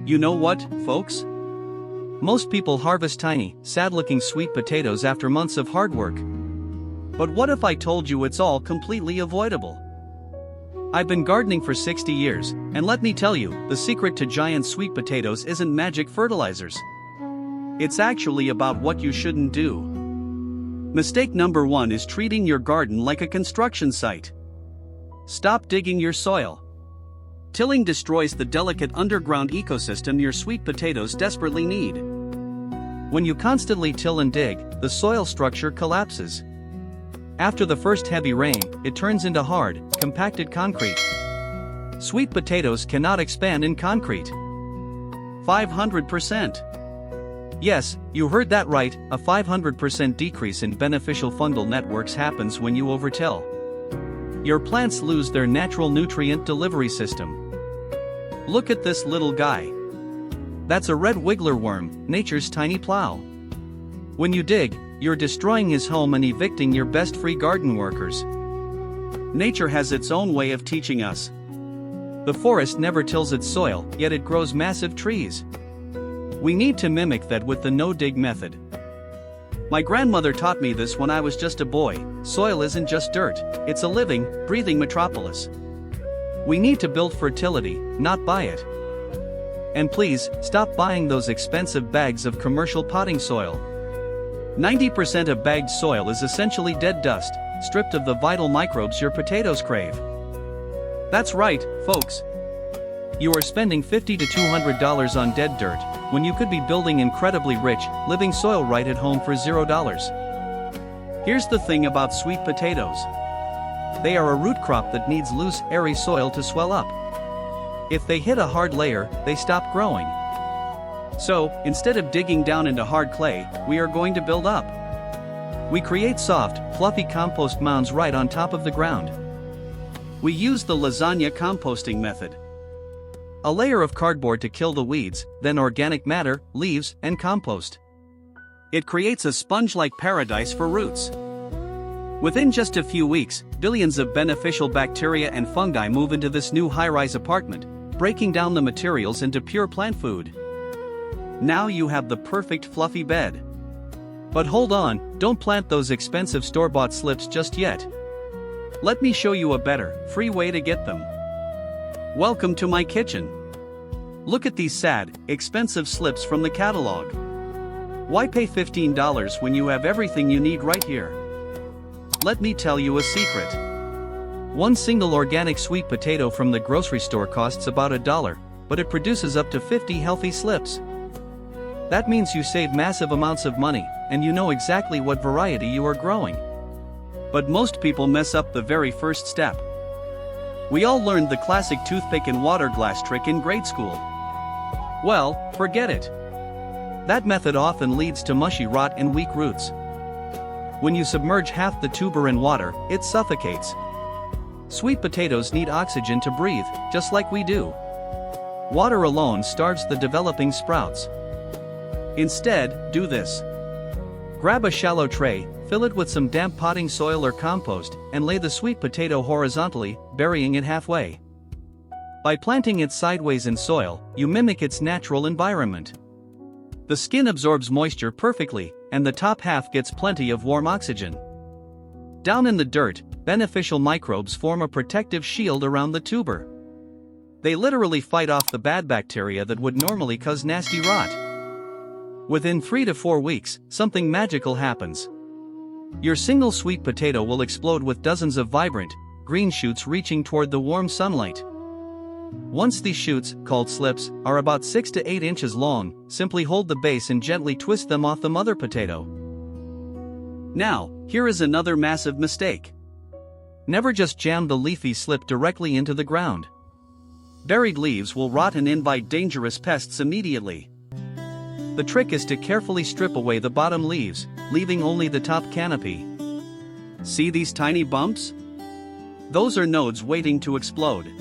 You know what, folks? Most people harvest tiny, sad-looking sweet potatoes after months of hard work. But what if I told you it's all completely avoidable? I've been gardening for 60 years, and let me tell you, the secret to giant sweet potatoes isn't magic fertilizers. It's actually about what you shouldn't do. Mistake number 1 is treating your garden like a construction site. Stop digging your soil. Tilling destroys the delicate underground ecosystem your sweet potatoes desperately need. When you constantly till and dig, the soil structure collapses. After the first heavy rain, it turns into hard, compacted concrete. Sweet potatoes cannot expand in concrete. 500%. Yes, you heard that right, a 500% decrease in beneficial fungal networks happens when you overtill. Your plants lose their natural nutrient delivery system. Look at this little guy. That's a red wiggler worm, nature's tiny plow. When you dig, you're destroying his home and evicting your best free garden workers. Nature has its own way of teaching us. The forest never tills its soil, yet it grows massive trees. We need to mimic that with the no-dig method. My grandmother taught me this when I was just a boy. Soil isn't just dirt, it's a living, breathing metropolis. We need to build fertility, not buy it. And please, stop buying those expensive bags of commercial potting soil. 90% of bagged soil is essentially dead dust, stripped of the vital microbes your potatoes crave. That's right, folks. You are spending $50 to $200 on dead dirt, when you could be building incredibly rich, living soil right at home for $0. Here's the thing about sweet potatoes. They are a root crop that needs loose, airy soil to swell up. If they hit a hard layer, they stop growing. So, instead of digging down into hard clay, we are going to build up. We create soft, fluffy compost mounds right on top of the ground. We use the lasagna composting method. A layer of cardboard to kill the weeds, then organic matter, leaves, and compost. It creates a sponge-like paradise for roots. Within just a few weeks, billions of beneficial bacteria and fungi move into this new high-rise apartment, breaking down the materials into pure plant food. Now you have the perfect fluffy bed. But hold on, don't plant those expensive store-bought slips just yet. Let me show you a better, free way to get them. Welcome to my kitchen. Look at these sad, expensive slips from the catalog. Why pay $15 when you have everything you need right here? Let me tell you a secret. One single organic sweet potato from the grocery store costs about $1, but it produces up to 50 healthy slips. That means you save massive amounts of money, and you know exactly what variety you are growing. But most people mess up the very first step. We all learned the classic toothpick and water glass trick in grade school. Well, forget it. That method often leads to mushy rot and weak roots. When you submerge half the tuber in water, it suffocates. Sweet potatoes need oxygen to breathe, just like we do. Water alone starves the developing sprouts. Instead, do this. Grab a shallow tray, fill it with some damp potting soil or compost, and lay the sweet potato horizontally, burying it halfway. By planting it sideways in soil, you mimic its natural environment. The skin absorbs moisture perfectly, and the top half gets plenty of warm oxygen. Down in the dirt, beneficial microbes form a protective shield around the tuber. They literally fight off the bad bacteria that would normally cause nasty rot. Within 3 to 4 weeks, something magical happens. Your single sweet potato will explode with dozens of vibrant, green shoots reaching toward the warm sunlight. Once these shoots, called slips, are about 6 to 8 inches long, simply hold the base and gently twist them off the mother potato. Now, here is another massive mistake. Never just jam the leafy slip directly into the ground. Buried leaves will rot and invite dangerous pests immediately. The trick is to carefully strip away the bottom leaves, leaving only the top canopy. See these tiny bumps? Those are nodes waiting to explode.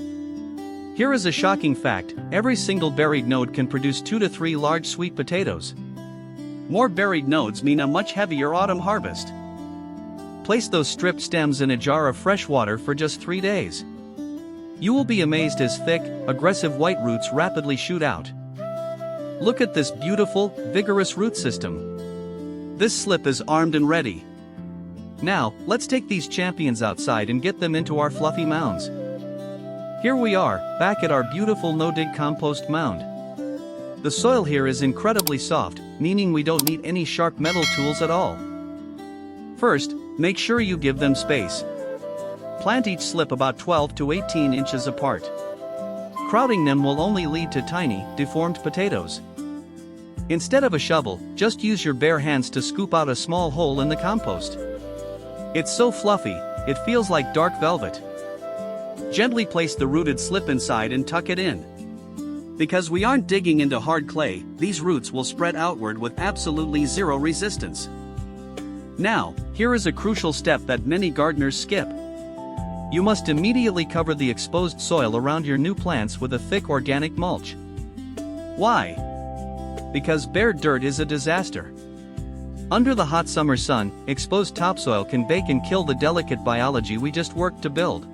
Here is a shocking fact: every single buried node can produce 2 to 3 large sweet potatoes. More buried nodes mean a much heavier autumn harvest. Place those stripped stems in a jar of fresh water for just 3 days. You will be amazed as thick, aggressive white roots rapidly shoot out. Look at this beautiful, vigorous root system. This slip is armed and ready. Now, let's take these champions outside and get them into our fluffy mounds. Here we are, back at our beautiful no-dig compost mound. The soil here is incredibly soft, meaning we don't need any sharp metal tools at all. First, make sure you give them space. Plant each slip about 12 to 18 inches apart. Crowding them will only lead to tiny, deformed potatoes. Instead of a shovel, just use your bare hands to scoop out a small hole in the compost. It's so fluffy, it feels like dark velvet. Gently place the rooted slip inside and tuck it in. Because we aren't digging into hard clay, these roots will spread outward with absolutely zero resistance. Now, here is a crucial step that many gardeners skip. You must immediately cover the exposed soil around your new plants with a thick organic mulch. Why? Because bare dirt is a disaster. Under the hot summer sun, exposed topsoil can bake and kill the delicate biology we just worked to build.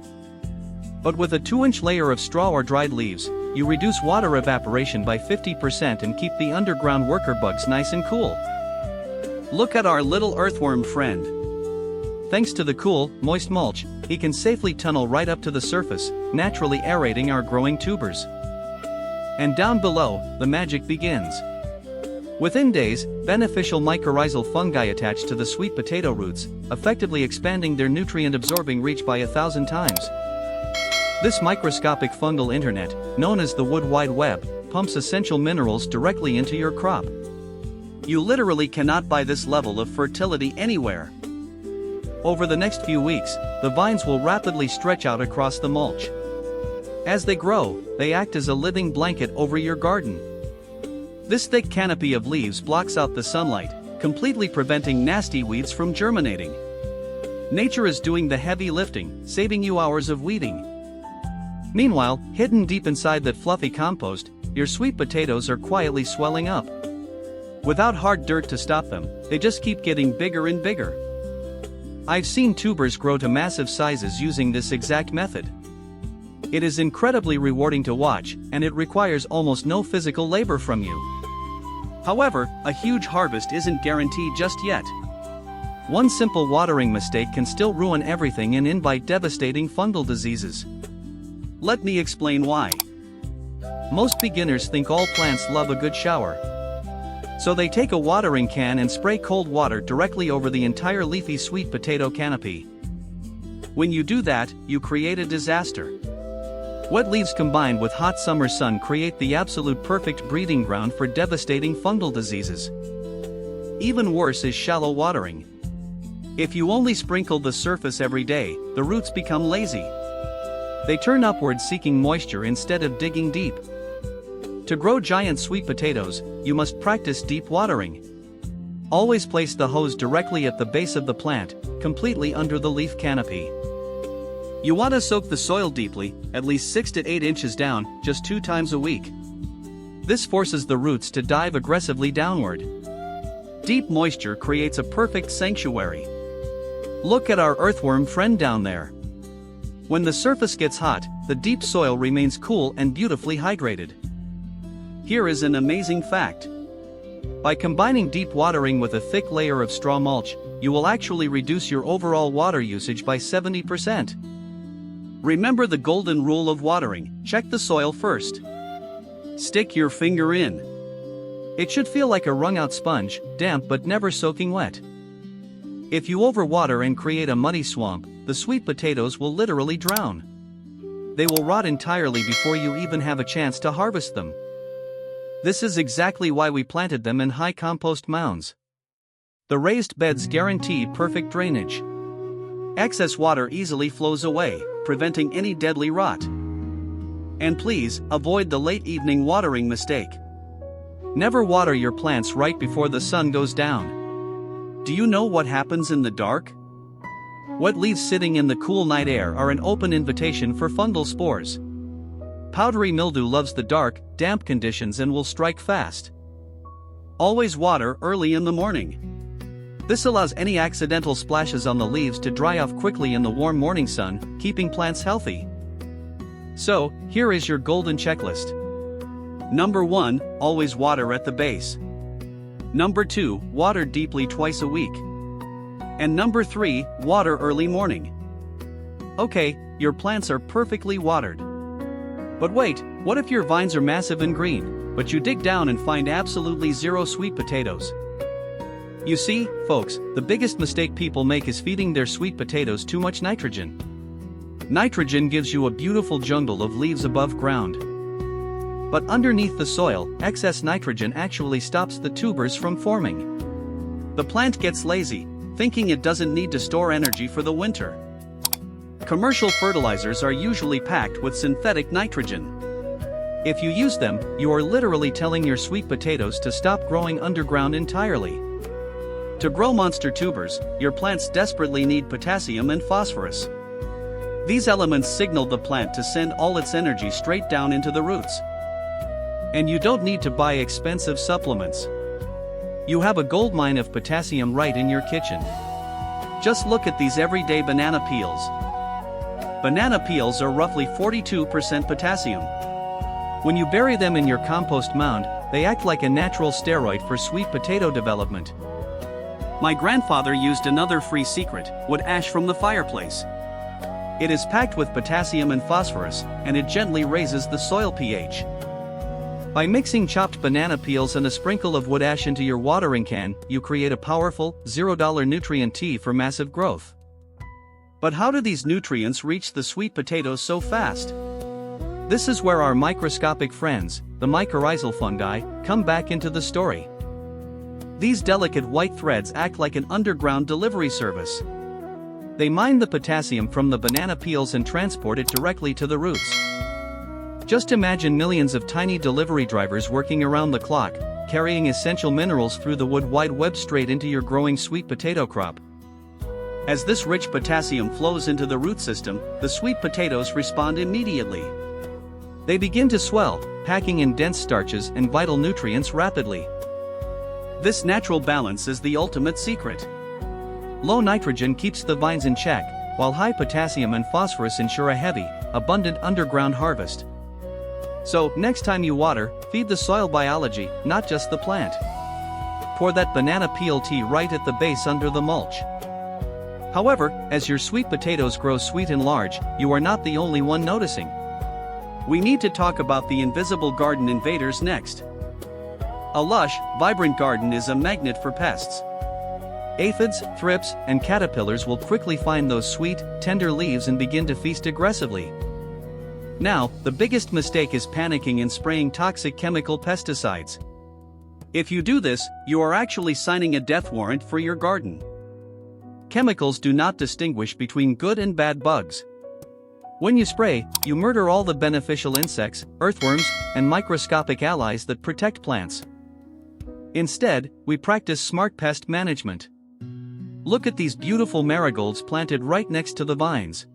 But with a 2-inch layer of straw or dried leaves, you reduce water evaporation by 50% and keep the underground worker bugs nice and cool. Look at our little earthworm friend. Thanks to the cool, moist mulch, he can safely tunnel right up to the surface, naturally aerating our growing tubers. And down below, the magic begins. Within days, beneficial mycorrhizal fungi attach to the sweet potato roots, effectively expanding their nutrient-absorbing reach by 1,000 times. This microscopic fungal internet, known as the Wood Wide Web, pumps essential minerals directly into your crop. You literally cannot buy this level of fertility anywhere. Over the next few weeks, the vines will rapidly stretch out across the mulch. As they grow, they act as a living blanket over your garden. This thick canopy of leaves blocks out the sunlight, completely preventing nasty weeds from germinating. Nature is doing the heavy lifting, saving you hours of weeding. Meanwhile, hidden deep inside that fluffy compost, your sweet potatoes are quietly swelling up. Without hard dirt to stop them, they just keep getting bigger and bigger. I've seen tubers grow to massive sizes using this exact method. It is incredibly rewarding to watch, and it requires almost no physical labor from you. However, a huge harvest isn't guaranteed just yet. One simple watering mistake can still ruin everything and invite devastating fungal diseases. Let me explain why. Most beginners think all plants love a good shower. So they take a watering can and spray cold water directly over the entire leafy sweet potato canopy. When you do that, you create a disaster. Wet leaves combined with hot summer sun create the absolute perfect breeding ground for devastating fungal diseases. Even worse is shallow watering. If you only sprinkle the surface every day, the roots become lazy. They turn upward seeking moisture instead of digging deep. To grow giant sweet potatoes, you must practice deep watering. Always place the hose directly at the base of the plant, completely under the leaf canopy. You want to soak the soil deeply, at least 6 to 8 inches down, just 2 times a week. This forces the roots to dive aggressively downward. Deep moisture creates a perfect sanctuary. Look at our earthworm friend down there. When the surface gets hot, the deep soil remains cool and beautifully hydrated. Here is an amazing fact. By combining deep watering with a thick layer of straw mulch, you will actually reduce your overall water usage by 70%. Remember the golden rule of watering: check the soil first. Stick your finger in. It should feel like a wrung-out sponge, damp but never soaking wet. If you overwater and create a muddy swamp, the sweet potatoes will literally drown. They will rot entirely before you even have a chance to harvest them. This is exactly why we planted them in high compost mounds. The raised beds guarantee perfect drainage. Excess water easily flows away, preventing any deadly rot. And please, avoid the late evening watering mistake. Never water your plants right before the sun goes down. Do you know what happens in the dark? Wet leaves sitting in the cool night air are an open invitation for fungal spores. Powdery mildew loves the dark, damp conditions and will strike fast. Always water early in the morning. This allows any accidental splashes on the leaves to dry off quickly in the warm morning sun, keeping plants healthy. So, here is your golden checklist. Number 1, always water at the base. Number 2, water deeply twice a week. And number 3, water early morning. Okay, your plants are perfectly watered. But wait, what if your vines are massive and green, but you dig down and find absolutely zero sweet potatoes? You see, folks, the biggest mistake people make is feeding their sweet potatoes too much nitrogen. Nitrogen gives you a beautiful jungle of leaves above ground. But underneath the soil, excess nitrogen actually stops the tubers from forming. The plant gets lazy, thinking it doesn't need to store energy for the winter. Commercial fertilizers are usually packed with synthetic nitrogen. If you use them, you are literally telling your sweet potatoes to stop growing underground entirely. To grow monster tubers, your plants desperately need potassium and phosphorus. These elements signal the plant to send all its energy straight down into the roots. And you don't need to buy expensive supplements. You have a goldmine of potassium right in your kitchen. Just look at these everyday banana peels. Banana peels are roughly 42% potassium. When you bury them in your compost mound, they act like a natural steroid for sweet potato development. My grandfather used another free secret, wood ash from the fireplace. It is packed with potassium and phosphorus, and it gently raises the soil pH. By mixing chopped banana peels and a sprinkle of wood ash into your watering can, you create a powerful, $0 nutrient tea for massive growth. But how do these nutrients reach the sweet potatoes so fast? This is where our microscopic friends, the mycorrhizal fungi, come back into the story. These delicate white threads act like an underground delivery service. They mine the potassium from the banana peels and transport it directly to the roots. Just imagine millions of tiny delivery drivers working around the clock, carrying essential minerals through the wood wide web straight into your growing sweet potato crop. As this rich potassium flows into the root system, the sweet potatoes respond immediately. They begin to swell, packing in dense starches and vital nutrients rapidly. This natural balance is the ultimate secret. Low nitrogen keeps the vines in check, while high potassium and phosphorus ensure a heavy, abundant underground harvest. So, next time you water, feed the soil biology, not just the plant. Pour that banana peel tea right at the base under the mulch. However, as your sweet potatoes grow sweet and large, you are not the only one noticing. We need to talk about the invisible garden invaders next. A lush, vibrant garden is a magnet for pests. Aphids, thrips, and caterpillars will quickly find those sweet, tender leaves and begin to feast aggressively. Now, the biggest mistake is panicking and spraying toxic chemical pesticides. If you do this, you are actually signing a death warrant for your garden. Chemicals do not distinguish between good and bad bugs. When you spray, you murder all the beneficial insects, earthworms, and microscopic allies that protect plants. Instead, we practice smart pest management. Look at these beautiful marigolds planted right next to the vines.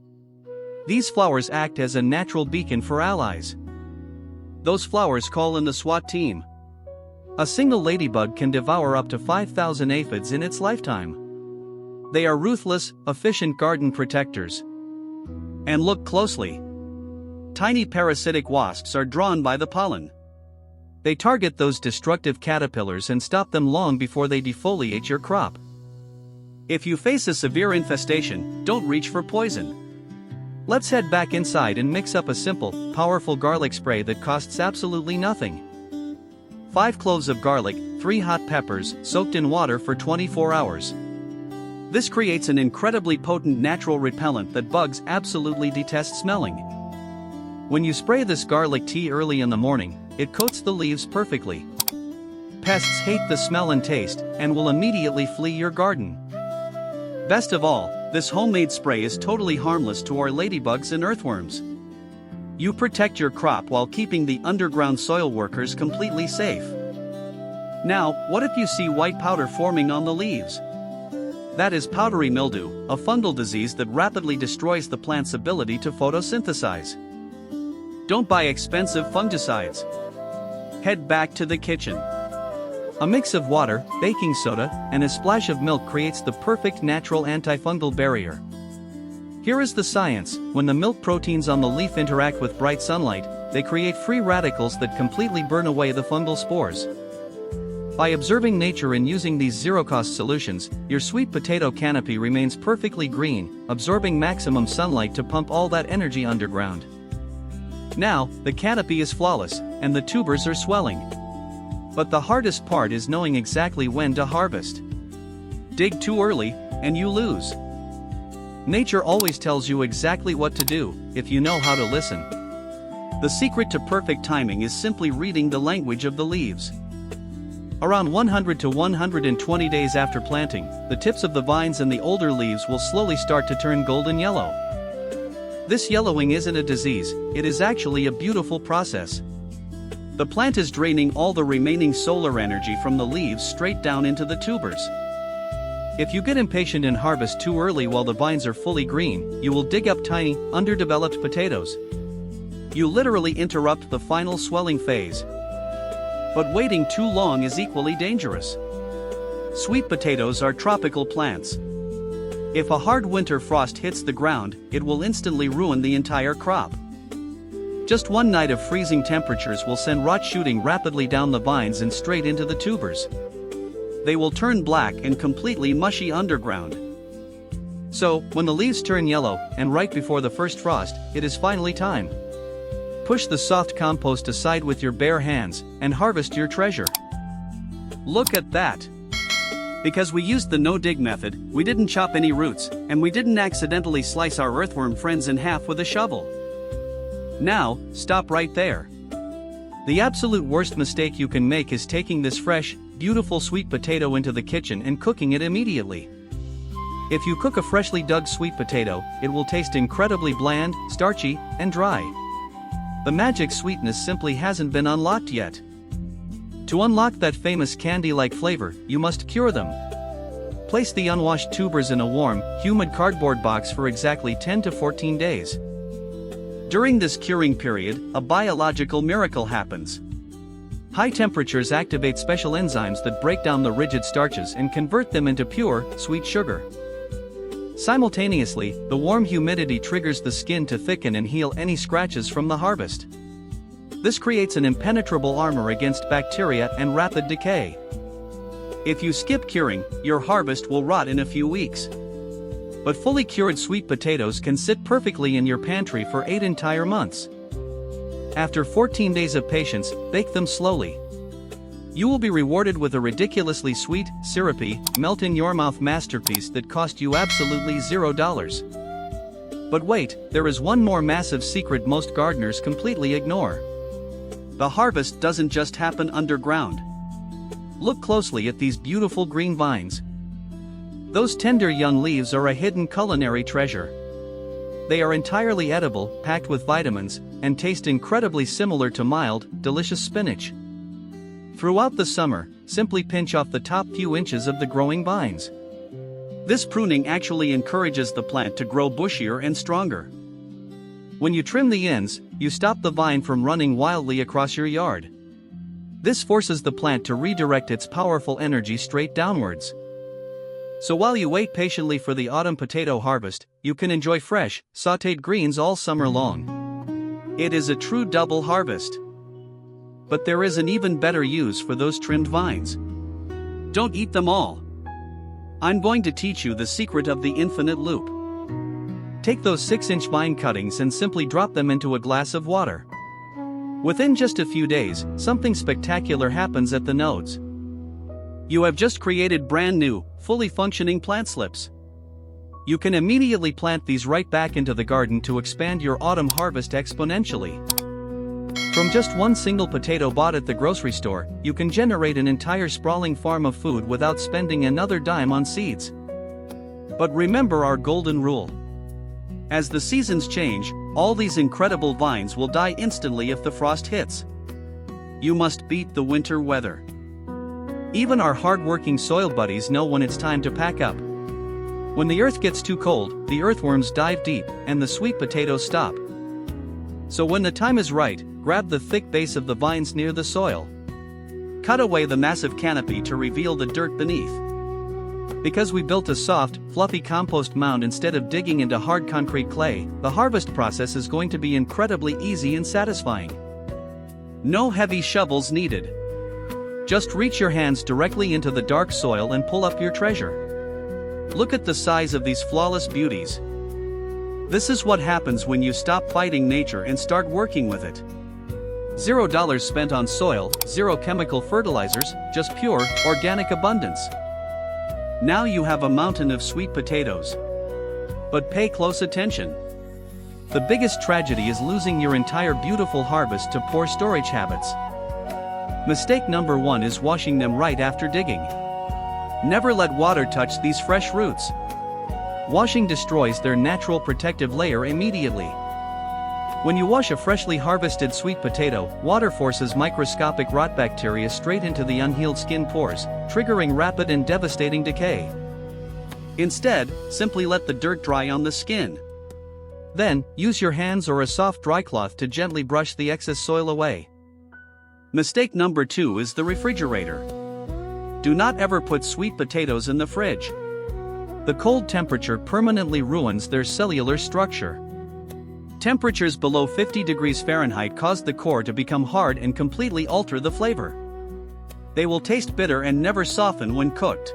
These flowers act as a natural beacon for allies. Those flowers call in the SWAT team. A single ladybug can devour up to 5,000 aphids in its lifetime. They are ruthless, efficient garden protectors. And look closely. Tiny parasitic wasps are drawn by the pollen. They target those destructive caterpillars and stop them long before they defoliate your crop. If you face a severe infestation, don't reach for poison. Let's head back inside and mix up a simple, powerful garlic spray that costs absolutely nothing. 5 cloves of garlic, 3 hot peppers, soaked in water for 24 hours. This creates an incredibly potent natural repellent that bugs absolutely detest smelling. When you spray this garlic tea early in the morning, it coats the leaves perfectly. Pests hate the smell and taste, and will immediately flee your garden. Best of all, this homemade spray is totally harmless to our ladybugs and earthworms. You protect your crop while keeping the underground soil workers completely safe. Now, what if you see white powder forming on the leaves? That is powdery mildew, a fungal disease that rapidly destroys the plant's ability to photosynthesize. Don't buy expensive fungicides. Head back to the kitchen. A mix of water, baking soda, and a splash of milk creates the perfect natural antifungal barrier. Here is the science: when the milk proteins on the leaf interact with bright sunlight, they create free radicals that completely burn away the fungal spores. By observing nature and using these zero-cost solutions, your sweet potato canopy remains perfectly green, absorbing maximum sunlight to pump all that energy underground. Now, the canopy is flawless, and the tubers are swelling. But the hardest part is knowing exactly when to harvest. Dig too early, and you lose. Nature always tells you exactly what to do, if you know how to listen. The secret to perfect timing is simply reading the language of the leaves. Around 100 to 120 days after planting, the tips of the vines and the older leaves will slowly start to turn golden yellow. This yellowing isn't a disease, it is actually a beautiful process. The plant is draining all the remaining solar energy from the leaves straight down into the tubers. If you get impatient and harvest too early while the vines are fully green, you will dig up tiny, underdeveloped potatoes. You literally interrupt the final swelling phase. But waiting too long is equally dangerous. Sweet potatoes are tropical plants. If a hard winter frost hits the ground, it will instantly ruin the entire crop. Just one night of freezing temperatures will send rot shooting rapidly down the vines and straight into the tubers. They will turn black and completely mushy underground. So, when the leaves turn yellow, and right before the first frost, it is finally time. Push the soft compost aside with your bare hands, and harvest your treasure. Look at that! Because we used the no-dig method, we didn't chop any roots, and we didn't accidentally slice our earthworm friends in half with a shovel. Now, stop right there. The absolute worst mistake you can make is taking this fresh, beautiful sweet potato into the kitchen and cooking it immediately. If you cook a freshly dug sweet potato, it will taste incredibly bland, starchy, and dry. The magic sweetness simply hasn't been unlocked yet. To unlock that famous candy-like flavor, you must cure them. Place the unwashed tubers in a warm, humid cardboard box for exactly 10 to 14 days. During this curing period, a biological miracle happens. High temperatures activate special enzymes that break down the rigid starches and convert them into pure, sweet sugar. Simultaneously, the warm humidity triggers the skin to thicken and heal any scratches from the harvest. This creates an impenetrable armor against bacteria and rapid decay. If you skip curing, your harvest will rot in a few weeks. But fully cured sweet potatoes can sit perfectly in your pantry for 8 entire months. After 14 days of patience, bake them slowly. You will be rewarded with a ridiculously sweet, syrupy, melt-in-your-mouth masterpiece that cost you absolutely $0. But wait, there is one more massive secret most gardeners completely ignore. The harvest doesn't just happen underground. Look closely at these beautiful green vines. Those tender young leaves are a hidden culinary treasure. They are entirely edible, packed with vitamins, and taste incredibly similar to mild, delicious spinach. Throughout the summer, simply pinch off the top few inches of the growing vines. This pruning actually encourages the plant to grow bushier and stronger. When you trim the ends, you stop the vine from running wildly across your yard. This forces the plant to redirect its powerful energy straight downwards. So while you wait patiently for the autumn potato harvest, you can enjoy fresh, sautéed greens all summer long. It is a true double harvest. But there is an even better use for those trimmed vines. Don't eat them all. I'm going to teach you the secret of the infinite loop. Take those 6-inch vine cuttings and simply drop them into a glass of water. Within just a few days, something spectacular happens at the nodes. You have just created brand new, fully functioning plant slips. You can immediately plant these right back into the garden to expand your autumn harvest exponentially. From just one single potato bought at the grocery store, you can generate an entire sprawling farm of food without spending another dime on seeds. But remember our golden rule. As the seasons change, all these incredible vines will die instantly if the frost hits. You must beat the winter weather. Even our hard-working soil buddies know when it's time to pack up. When the earth gets too cold, the earthworms dive deep, and the sweet potatoes stop. So when the time is right, grab the thick base of the vines near the soil. Cut away the massive canopy to reveal the dirt beneath. Because we built a soft, fluffy compost mound instead of digging into hard concrete clay, the harvest process is going to be incredibly easy and satisfying. No heavy shovels needed. Just reach your hands directly into the dark soil and pull up your treasure. Look at the size of these flawless beauties. This is what happens when you stop fighting nature and start working with it. $0 spent on soil, 0 chemical fertilizers, just pure, organic abundance. Now you have a mountain of sweet potatoes. But pay close attention. The biggest tragedy is losing your entire beautiful harvest to poor storage habits. Mistake number 1 is washing them right after digging. Never let water touch these fresh roots. Washing destroys their natural protective layer immediately. When you wash a freshly harvested sweet potato, water forces microscopic rot bacteria straight into the unhealed skin pores, triggering rapid and devastating decay. Instead, simply let the dirt dry on the skin. Then, use your hands or a soft dry cloth to gently brush the excess soil away. Mistake number 2 is the refrigerator. Do not ever put sweet potatoes in the fridge. The cold temperature permanently ruins their cellular structure. Temperatures below 50 degrees Fahrenheit cause the core to become hard and completely alter the flavor. They will taste bitter and never soften when cooked.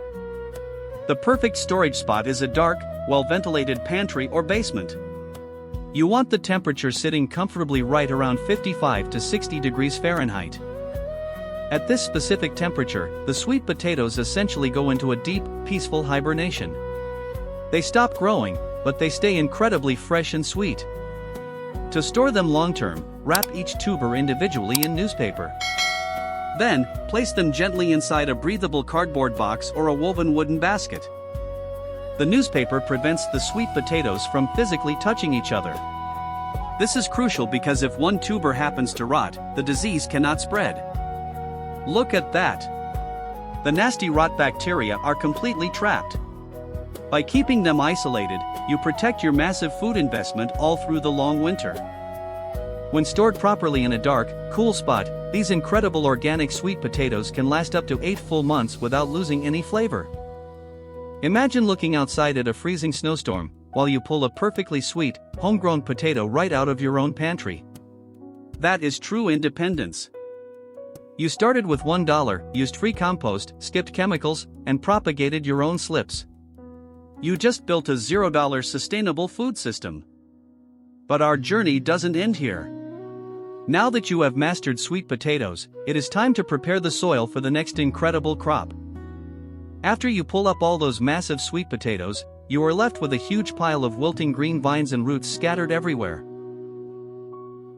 The perfect storage spot is a dark, well-ventilated pantry or basement. You want the temperature sitting comfortably right around 55 to 60 degrees Fahrenheit. At this specific temperature, the sweet potatoes essentially go into a deep, peaceful hibernation. They stop growing, but they stay incredibly fresh and sweet. To store them long-term, wrap each tuber individually in newspaper. Then, place them gently inside a breathable cardboard box or a woven wooden basket. The newspaper prevents the sweet potatoes from physically touching each other. This is crucial because if one tuber happens to rot, the disease cannot spread. Look at that! The nasty rot bacteria are completely trapped. By keeping them isolated, you protect your massive food investment all through the long winter. When stored properly in a dark, cool spot, these incredible organic sweet potatoes can last up to 8 full months without losing any flavor. Imagine looking outside at a freezing snowstorm, while you pull a perfectly sweet, homegrown potato right out of your own pantry. That is true independence. You started with $1, used free compost, skipped chemicals, and propagated your own slips. You just built a $0 sustainable food system. But our journey doesn't end here. Now that you have mastered sweet potatoes, it is time to prepare the soil for the next incredible crop. After you pull up all those massive sweet potatoes, you are left with a huge pile of wilting green vines and roots scattered everywhere.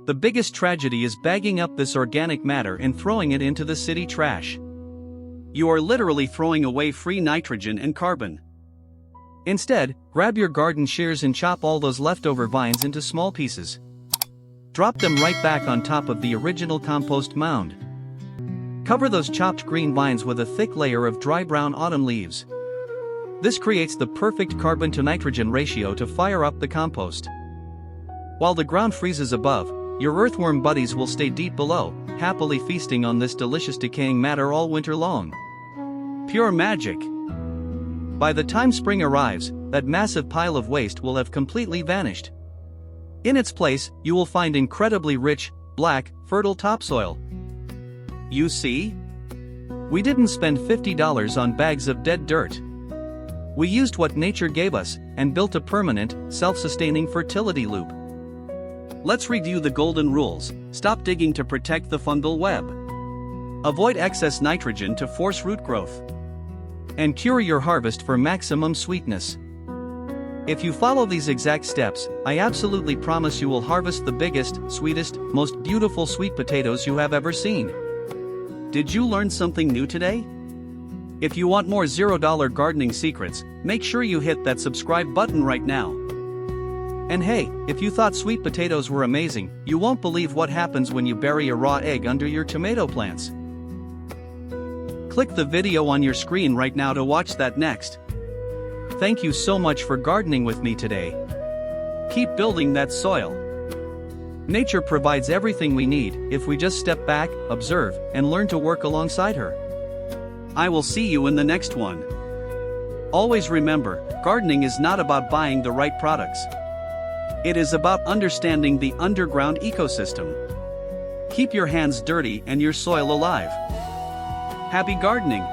The biggest tragedy is bagging up this organic matter and throwing it into the city trash. You are literally throwing away free nitrogen and carbon. Instead, grab your garden shears and chop all those leftover vines into small pieces. Drop them right back on top of the original compost mound. Cover those chopped green vines with a thick layer of dry brown autumn leaves. This creates the perfect carbon to nitrogen ratio to fire up the compost. While the ground freezes above, your earthworm buddies will stay deep below, happily feasting on this delicious decaying matter all winter long. Pure magic! By the time spring arrives, that massive pile of waste will have completely vanished. In its place, you will find incredibly rich, black, fertile topsoil. You see? We didn't spend $50 on bags of dead dirt. We used what nature gave us, and built a permanent, self-sustaining fertility loop. Let's review the golden rules. Stop digging to protect the fungal web. Avoid excess nitrogen to force root growth. And cure your harvest for maximum sweetness. If you follow these exact steps, I absolutely promise you will harvest the biggest, sweetest, most beautiful sweet potatoes you have ever seen. Did you learn something new today? If you want more $0 gardening secrets, make sure you hit that subscribe button right now. And hey, if you thought sweet potatoes were amazing, you won't believe what happens when you bury a raw egg under your tomato plants. Click the video on your screen right now to watch that next. Thank you so much for gardening with me today. Keep building that soil. Nature provides everything we need if we just step back, observe, and learn to work alongside her. I will see you in the next one. Always remember, gardening is not about buying the right products. It is about understanding the underground ecosystem. Keep your hands dirty and your soil alive. Happy gardening!